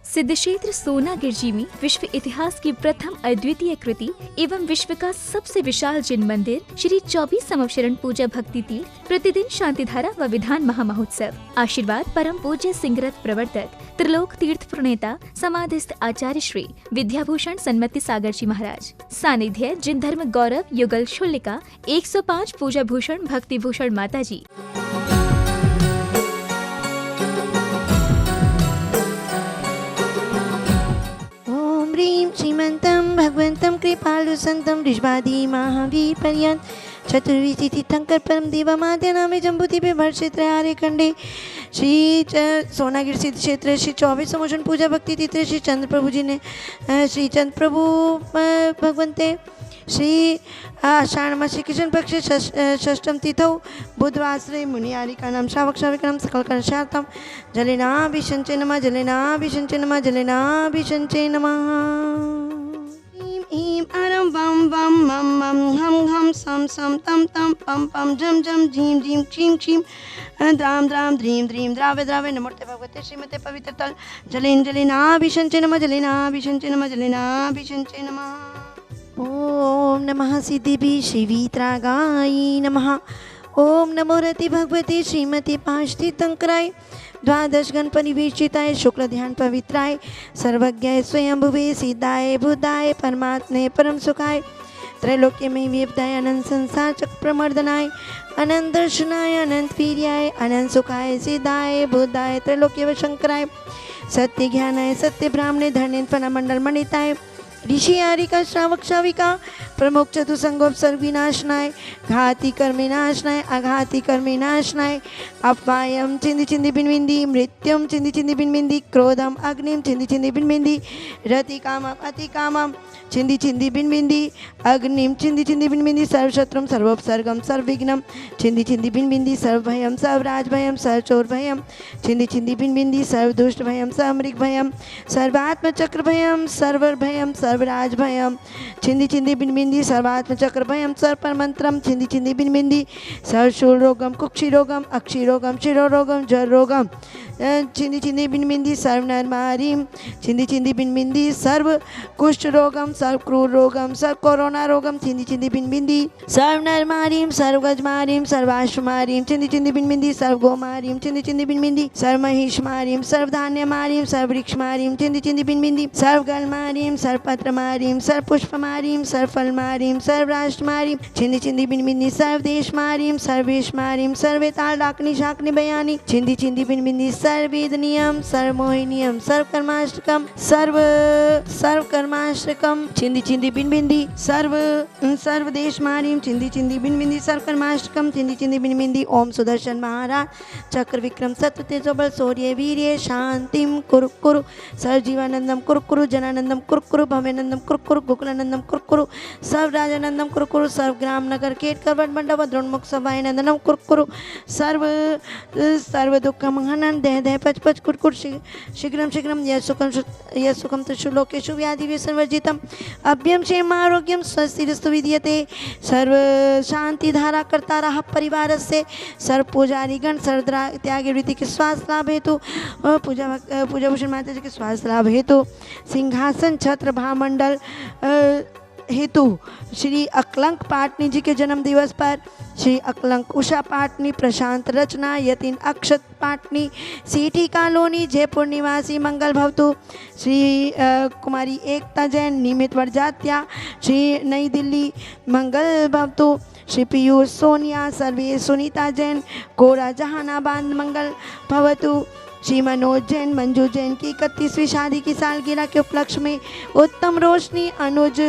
सिद्धक्षेत्र सोनागिर जी में विश्व इतिहास की प्रथम अद्वितीय कृति एवं विश्व का सबसे विशाल जिन मंदिर श्री 24 समवशरण पूजा भक्ति तीर्थ प्रतिदिन शांतिधारा व विधान महामहोत्सव। आशीर्वाद परम पूज्य सिंहरथ प्रवर्तक त्रिलोक तीर्थ प्रणेता समाधिस्थ आचार्य श्री विद्याभूषण सन्मति सागर जी महाराज। सानिध्य जिन धर्म गौरव युगल शुल्लिका 105 पूजा भूषण भक्ति भूषण माता जी। श्रीमन्तं भगवन्तं कृपालु संतं ऋषभादि महावीर पर्यंत चतुर्विधि तीर्थंकर परम देवमाद्य नामे जम्बूद्वीपे भरक्षेत्र आर्य खंडे श्री सोनागिर सिद्ध क्षेत्र श्री 24 समोषण पूजा भक्ति तीर्थ श्री चंद्र प्रभु जी ने श्री चंद्र प्रभु भगवंते श्री आषाढ़ मास श्री कृष्ण पक्ष षष्ठम तिथौ बुधवासरे मुनियारिका नाम श्रावक श्राविकानां सकल कर्षार्थम जलेनाभिषंचे नमः जलेनाभिषंचे नमः जलेनाभिषंचे नमः। ईं आरं वं वं मं मं हम हम सम सम तम तम पम पम जम जम झीं झीं क्षीं क्षीं द्राम द्राम द्रीं द्रीं द्रावे द्रावे नमोते भगवते श्रीमते पवित्र तल जलेन जलेनाभिषंचे नमः जलेनाभिषंचे नमः जलेनाभिषंचे नमः। ओम नमः सिद्धिभि श्रीवीतरागाय नमः। ओम नमो रति भगवते श्रीमती पाशतीर्थंकराय द्वादश गण परिवेशिताय शुक्ल ध्यान पवित्राय सर्वज्ञाय स्वयंभुवे सिद्धाय बुद्धाय परमात्मे परम सुखाय त्रैलोक्य में व्यपदाय अनंत संसार चक्र प्रमर्दनाय अनंत दर्शनाय अनंत वीर्याय अनंत सुखाय सिद्धाय बुद्धाय त्रैलोक्य व शंकराय सत्य ज्ञानाय सत्य ब्राह्मणे धर्मेन्द्र मंडल मंडिताय ऋषि आरिका श्रावक श्राविका प्रमुख चतुसंगोपसर्ग विनाशनाय घाती कर्मिनाशनाय अघाती कर्मिनाशनाय अपवायम चिंदी चिंदी बिनबिंदी मृत्युम चिंदी चिंदी बिनबिंदी क्रोधम अग्निम चिंदी चिंदी बिनबिंदी रति कामम अति कामम चिंदी चिंदी बिनबिंदी अग्निम चिंदी चिंदी बिनबिंदी सर्वशत्रुम सर्वोपसर्गम सर्वविघ्नम चिंदी चिंदी बिनबिंदी सर्वभयम सर्वराजभयम सर्वचोरभयम चिंदी चिंदी बिनबिंदी सर्वदुष्टभयम सर्वमृगभयम सर्वात्मचक्रभयम सर्वभयम सर्वराजभयम चिंदी चिंदी बिनबिंदी सर्वात्मचक्रभयम सर्वपरमंत्रम चिंदी चिंदी बिनबिंदी सर्वशूलरोगम कुक्षिरोगम अक्षिरोगम शिरोरोगम जलरोगम चिंदी चिंदी बिनबिंदी सर्व नरमारीम चिंदी चिंदी बिनबिंदी सर्व कुष्ठ रोगम सर्व क्रूर रोगम सर्व कोरोना रोगम चिंदी चिंदी बिनबिंदी सर्व नरमारीम सर्व गजमारीम सर्वाश्वमारीम चिंदी चिंदी बिनबिंदी सर्व गोमारीम चिंदी चिंदी बिनबिंदी सर्व महिषमारीम सर्व धान्यमारीम सर्व वृक्षमारीम चिंदी चिंदी बिनबिंदी सर्व गलमारीम सर्व पत्रमारीम सर्व पुष्पमारीम सर्व फलमारीम सर्व राष्ट्रमारीम चिंदी चिंदी बिनबिंदी सर्व देशमारीम सर्वेशमारीम सर्वे ताल डाकनी शाकनी बयानी चिंदी चिंदी बिनबिंदी सर्वेद नियम सर्व मोहिनियम सर्व कर्माष्टकम सर्व कर्माष्टकम चिंदी चिंदी बिनबिंदी सर्व देश मारीम चिंदी चिंदी बिनबिंदी सर्व कर्माष्टकम चिंदी चिंदी बिनबिंदी। ओम सुदर्शन महाराज चक्र विक्रम सत्य तेजोबल शौर्य वीर्य शांतिम कुरु कुरु सर्वजीवानंदम कुरु कुरु जनानंदम कुरु कुरु भव्यानंदम कुरु कुरु गोकुलानंदम कुरु कुरु सर्व राजानंदम कुरु कुरु सर्व ग्राम नगर केट करवट मंडप द्रोणमुख सभाय नंदनम कुरु कुरु सर्व दुःखम हनन दह दह पच पच कुट शीघ्रम शीघ्रम यशुकम त्रिशुलोकेषु व्याधि व्यसनवर्जितम अभ्यम क्षेम आरोग्यम स्वस्तिरस्तु विद्यते सर्व शांति धारा करता रहा परिवार से सर्व पुजारी गण सर्व त्यागी वृत्ति के स्वास्थ्य लाभ हेतु पूजा भूषण माता जी के स्वास्थ्य लाभ हेतु सिंहासन छत्र भामंडल हेतु श्री अकलंक पाटनी जी के जन्म दिवस पर श्री अकलंक उषा पाटनी प्रशांत रचना यतीन अक्षत पाटनी सीटी कॉलोनी जयपुर निवासी मंगल भवतु श्री कुमारी एकता जैन नियमित वर्जात्या श्री नई दिल्ली मंगल भवतु श्री पीयूष सोनिया सर्वे सुनीता जैन कोरा जहानाबाद मंगल भवतु श्री मनोज जैन मंजू जैन की 31वीं शादी की सालगिरह के उपलक्ष्य में उत्तम रोशनी अनुज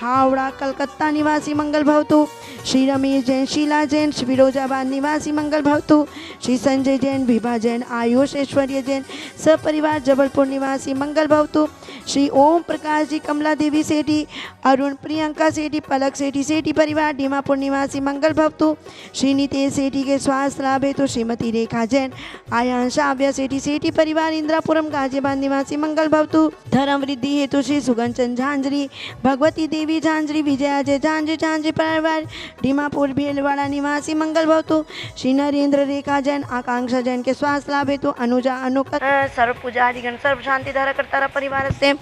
हावड़ा कलकत्ता निवासी मंगल भवतु श्री रमेश जैन शीला जैन फिरोजाबाद निवासी मंगल भवतु श्री संजय जैन विभा जैन आयुष ऐश्वर्य जैन सपरिवार जबलपुर निवासी मंगल भवतु श्री ओम प्रकाश जी कमला देवी सेठी अरुण प्रियंका सेठी पलक सेठी सेठी परिवार दीमापुर निवासी मंगल भवतु श्री नितेश सेठी के स्वास्थ्य लाभ हेतु श्रीमती रेखा जैन आयान शाव्या सेठी सेठी सेठी परिवार इंद्रापुरम गाजियाबाद निवासी मंगल भवतु। धर्म वृद्धि हेतु श्री सुगनचंद झांझरी, भगवती देवी झांझरी, विजया जय झांझरी झांझरी परिवार डीमापुर भीलवाड़ा निवासी मंगल भवतु। श्री नरेंद्र रेखा जैन, आकांक्षा जैन के स्वास्थ्य लाभ हेतु अनुजा अनुक सर्व पूजादिगण सर्व शांति धारा करतारा परिवार से।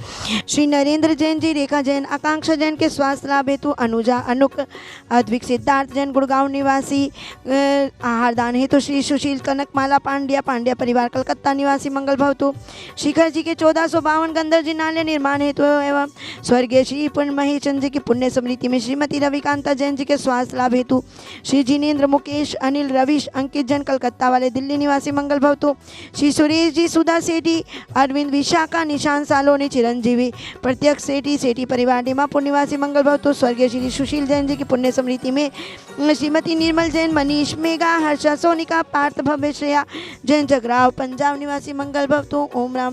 श्री नरेंद्र जैन जी, रेखा जैन, आकांक्षा जैन के स्वास्थ्य लाभ हेतु अनुजा अनुक। अद्विक सिद्धार्थ जैन गुड़गांव निवासी आहार दान हेतु श्री सुशील कनकमाला पांड्या पांड्या परिवार कलकत्ता निवासी मंगल भवतु। शिखर जी के 1452 गंधर जी नाल्य निर्माण हेतु एवं स्वर्गीय श्री पुण्य महेशचंद्र जी की पुण्य स्मृति में श्रीमती रविकांता जैन जी के स्वास्थ्य लाभ हेतु श्री जिनेन्द्र मुकेश अनिल रविश अंकित जैन कलकत्ता वाले दिल्ली निवासी मंगल भवतु। श्री सुरेश जी, सुधा सेठी, अरविंद विशाखा, निशांत सालोनी, चिरंजीवी, प्रत्यक्ष सेठी सेठी परिवार डीमापुर निवासी मंगल भवतु। स्वर्गीय श्री सुशील जैन जी की पुण्य स्मृति में श्रीमती निर्मल जैन, मनीष मेघा, हर्षा सोनिका, पार्थ भव्य, श्रेया जैन जगराव पंजाब निवासी मंगल भवतु। ओम राम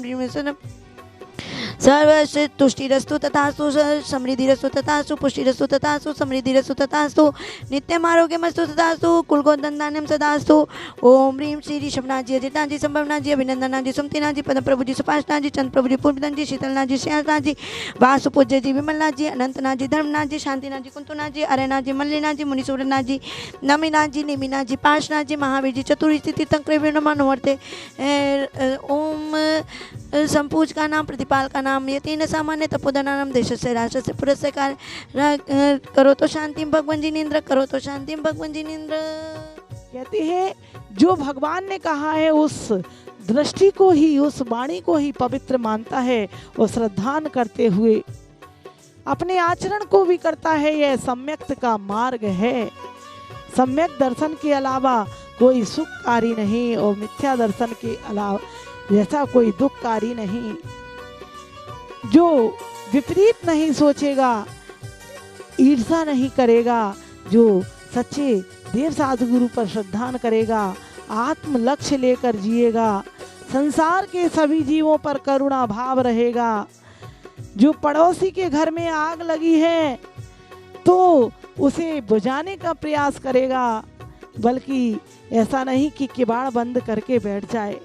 सर्वश्री तुष्टिरस्तु तथास्तु, समृद्धिरस्तु तथास्तु, पुष्टिरस्तु तथास्तु, समृद्धिरस्तु तथास्तु, नित्यम आरोग्यमस्तु तथास्तु, कुलगोधनदानम सदास्तु। ओम ह्रीं श्री ऋषभनाथ जी, अजितनाथ जी, संभवनाथ जी, अभिनंदननाथ जी, सुमतिनाथ जी, पद्म प्रभु जी, सुभाषनाथ जी, चंद्र प्रभु जी, पूर्वनाथ जी, शीतलनाथ जी, श्यासनाथ जी, वासुपूज्य जी, विमलनाथ जी, अनंतनाथ जी, धर्मनाथ जी, शांतिनाथ जी, कुंतुनाथ जी, अरयनाथ जी, मल्लीनाथ जी, मुनीश्वरनाथ जी, नमीनाथ जी, नेमिनाथ जी, पार्शनाथ जी, महावीर जी, चतुर्थी तीर्थंकर नमः नमस्ते। ओम संपूज का नाम, प्रतिपाल का नाम, यतीन सामान्य तपोधना नाम, देश से राष्ट्र से पुरस्कार करो तो शांति भगवान जिनेन्द्र, करो तो शांति भगवान जिनेन्द्र। कहते हैं जो भगवान ने कहा है उस दृष्टि को ही, उस वाणी को ही पवित्र मानता है और श्रद्धान करते हुए अपने आचरण को भी करता है। यह सम्यक्त का मार्ग है। सम्यक दर्शन के अलावा कोई सुखकारी नहीं और मिथ्या दर्शन के अलावा जैसा कोई दुखकारी नहीं। जो विपरीत नहीं सोचेगा, ईर्षा नहीं करेगा, जो सच्चे देव साधु गुरु पर श्रद्धान करेगा, आत्म लक्ष्य लेकर जिएगा, संसार के सभी जीवों पर करुणा भाव रहेगा, जो पड़ोसी के घर में आग लगी है तो उसे बुझाने का प्रयास करेगा, बल्कि ऐसा नहीं कि किवाड़ बंद करके बैठ जाए।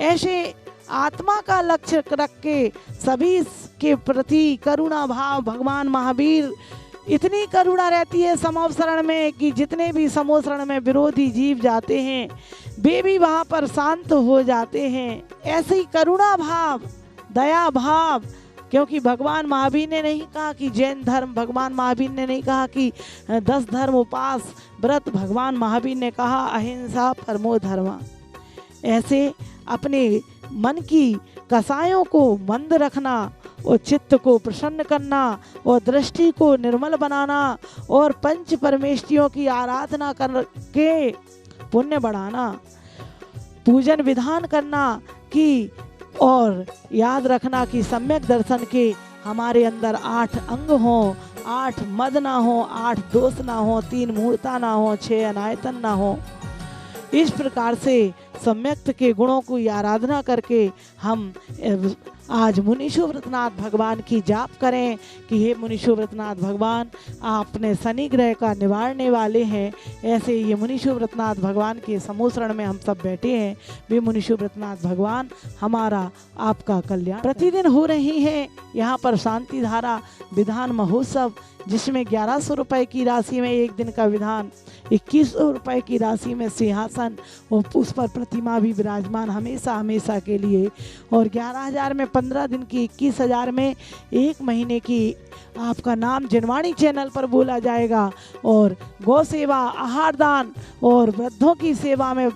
ऐसे आत्मा का लक्ष्य रख के सभी के प्रति करुणा भाव, भगवान महावीर इतनी करुणा रहती है समोपसरण में कि जितने भी समोपसरण में विरोधी जीव जाते हैं वे भी वहाँ पर शांत हो जाते हैं। ऐसे ही करुणा भाव, दया भाव, क्योंकि भगवान महावीर ने नहीं कहा कि जैन धर्म, भगवान महावीर ने नहीं कहा कि 10 धर्म उपास व्रत, भगवान महावीर ने कहा अहिंसा परमो धर्म। ऐसे अपने मन की कसायों को मंद रखना और चित्त को प्रसन्न करना और दृष्टि को निर्मल बनाना और पंच परमेष्टियों की आराधना करके पुण्य बढ़ाना, पूजन विधान करना कि और याद रखना कि सम्यक दर्शन के हमारे अंदर 8 अंग हों, 8 मद ना हो, 8 दोष ना हो, 3 मूर्ता ना हो, 6 अनायतन ना हो। इस प्रकार से सम्यक्त के गुणों की आराधना करके हम आज मुनीश्वर व्रतनाथ भगवान की जाप करें कि हे मुनीश्वर व्रतनाथ भगवान, आप अपने शनि ग्रह का निवारने वाले हैं। ऐसे ये मुनीश्वर व्रतनाथ भगवान के समोसरण में हम सब बैठे हैं। वे मुनीश्वर व्रतनाथ भगवान हमारा आपका कल्याण। प्रतिदिन हो रही है यहाँ पर शांति धारा विधान महोत्सव, जिसमें 1100 रुपये की राशि में एक दिन का विधान, 2100 रुपये की राशि में सिंहासन और उस पर प्रतिमा भी विराजमान हमेशा हमेशा के लिए, और 11,000 में 15 दिन की, 21,000 में 1 महीने की आपका नाम जिनवाणी चैनल पर बोला जाएगा। और गौ सेवा, आहार दान और वृद्धों की सेवा में,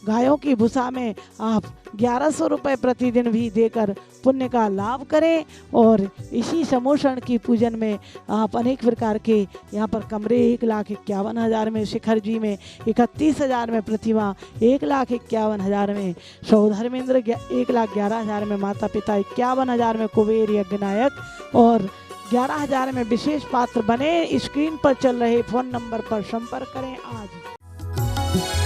गायों की भूसा में आप 1100 रुपये प्रतिदिन भी देकर पुण्य का लाभ करें। और इसी समोषण की पूजन में आप अनेक प्रकार के यहाँ पर कमरे 1,51,000 में, शिखर जी में 31,000 में, प्रतिमा 1,51,000 में, सौधर्मेंद्र 1,11,000 में, माता पिता 51,000 में, कुबेर यज्ञनायक और 11,000 में विशेष पात्र बने। स्क्रीन पर चल रहे फ़ोन नंबर पर संपर्क करें आज।